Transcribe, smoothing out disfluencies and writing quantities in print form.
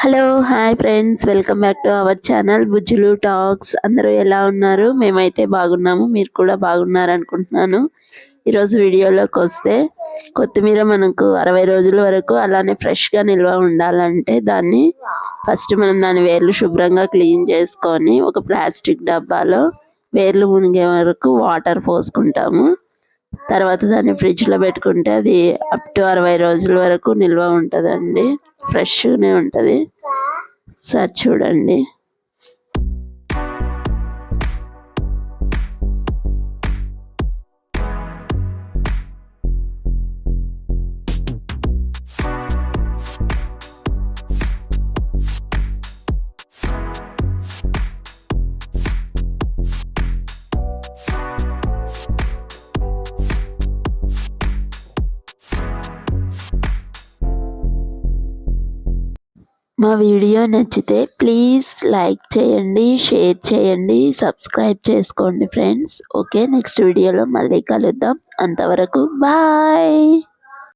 Hello hi friends, welcome back to our channel Bujjulu talks. అందరూ ఎలా ఉన్నారు? మేమైతే బాగున్నాము, మీరు కూడా బాగున్నారు అనుకుంటున్నాను. ఈరోజు వీడియోలోకి వస్తే, కొత్తిమీర మనకు 60 రోజుల వరకు అలానే ఫ్రెష్గా నిల్వ ఉండాలంటే ఫస్ట్ మనం దాని వేర్లు శుభ్రంగా క్లీన్ చేసుకొని ఒక ప్లాస్టిక్ డబ్బాలో వేర్లు మునిగే వరకు వాటర్ పోసుకుంటాము. తర్వాత దాన్ని ఫ్రిడ్జ్లో పెట్టుకుంటే అది అప్ టు 60 రోజుల వరకు నిల్వ ఉంటుందండి, ఫ్రెష్గానే ఉంటుంది. సార్ చూడండి. మా వీడియో నచ్చితే ప్లీజ్ లైక్ చేయండి, షేర్ చేయండి, సబ్స్క్రైబ్ చేసుకోండి ఫ్రెండ్స్. ఓకే, నెక్స్ట్ వీడియోలో మళ్ళీ కలుద్దాం. అంతవరకు బాయ్.